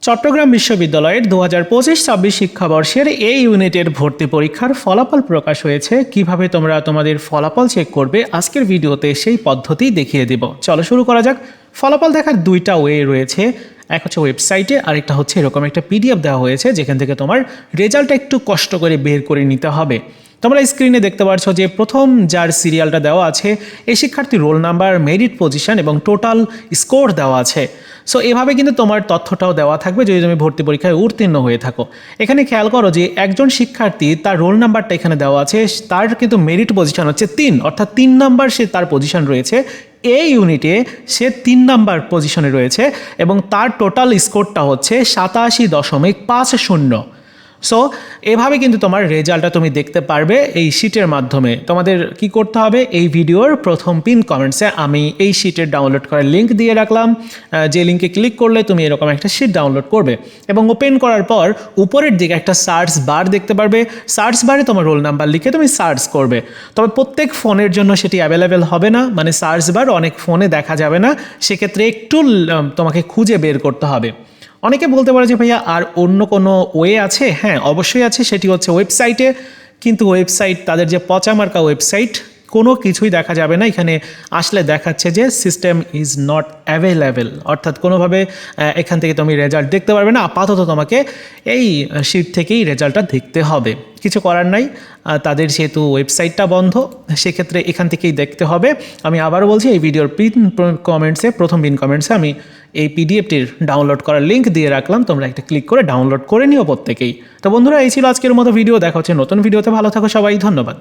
চট্টগ্রাম বিশ্ববিদ্যালয়ের 2025-26 শিক্ষাবর্ষের এই ইউনিটের ভর্তি পরীক্ষার ফলাফল প্রকাশ হয়েছে। কিভাবে তোমরা তোমাদের ফলাফল চেক করবে আজকের ভিডিওতে সেই পদ্ধতি দেখিয়ে দিব। চলো শুরু করা যাক। ফলাফল দেখার দুইটা ওয়ে রয়েছে, এক হচ্ছে ওয়েবসাইটে, আরেকটা হচ্ছে এরকম একটা পিডিএফ দেওয়া হয়েছে যেখান থেকে তোমার রেজাল্টটা একটু কষ্ট করে বের করে নিতে হবে। তোমরা স্ক্রিনে দেখতে পাচ্ছ যে প্রথম যার সিরিয়ালটা দেওয়া আছে এই শিক্ষার্থীর রোল নাম্বার, মেরিট পজিশন এবং টোটাল স্কোর দেওয়া আছে। সো এভাবে কিন্তু তোমার তথ্যটাও দেওয়া থাকবে যদি তুমি ভর্তি পরীক্ষায় উত্তীর্ণ হয়ে থাকো। এখানে খেয়াল করো যে একজন শিক্ষার্থী তার রোল নাম্বারটা এখানে দেওয়া আছে, তার কিন্তু মেরিট পজিশন হচ্ছে 3, অর্থাৎ 3 নাম্বার সে তার পজিশন রয়েছে এই ইউনিটে, সে 3 নাম্বার পজিশনে রয়েছে এবং তার টোটাল স্কোরটা হচ্ছে 87.50। সো এভাবে কিন্তু তোমার রেজাল্টটা তুমি দেখতে পারবে এই শিটের মাধ্যমে। তোমাদের কি করতে হবে, এই ভিডিওর প্রথম পিন কমেন্টসে আমি এই শিটের ডাউনলোড করার লিঙ্ক দিয়ে রাখলাম, যে লিঙ্কে ক্লিক করলে তুমি এরকম একটা শিট ডাউনলোড করবে এবং ওপেন করার পর উপরের দিকে একটা সার্চ বার দেখতে পারবে। সার্চ বারে তোমার রোল নাম্বার লিখে তুমি সার্চ করবে। তবে প্রত্যেক ফোনের জন্য সেটি অ্যাভেলেবেল হবে না, মানে সার্চ বার অনেক ফোনে দেখা যাবে না, সেক্ষেত্রে একটু তোমাকে খুঁজে বের করতে হবে। অনেকে বলতে পারে যে ভাইয়া আর অন্য কোনো ওয়ে আছে? হ্যাঁ, অবশ্যই আছে, সেটি হচ্ছে ওয়েবসাইটে। কিন্তু ওয়েবসাইট, তাদের যে পচামার্কা ওয়েবসাইট, কোনো কিছুই দেখা যাবে না। এখানে আসলে দেখাচ্ছে যে সিস্টেম ইজ নট অ্যাভেলেবেল, অর্থাৎ কোনোভাবে এখান থেকে তুমি রেজাল্ট দেখতে পারবে না। আপাতত তোমাকে এই শিট থেকেই রেজাল্টটা দেখতে হবে, কিছু করার নাই। তাদের যেহেতু ওয়েবসাইটটা বন্ধ, সেক্ষেত্রে এখান থেকেই দেখতে হবে। আমি আবারও বলছি, এই ভিডিওর প্রথম পিন কমেন্টসে আমি এই পিডিএফটির ডাউনলোড করার লিঙ্ক দিয়ে রাখলাম, তোমরা একটা ক্লিক করে ডাউনলোড করে নিও প্রত্যেকেই। তো বন্ধুরা, এই ছিল আজকের মতো ভিডিও। দেখা হচ্ছে নতুন ভিডিওতে। ভালো থাকো সবাই, ধন্যবাদ।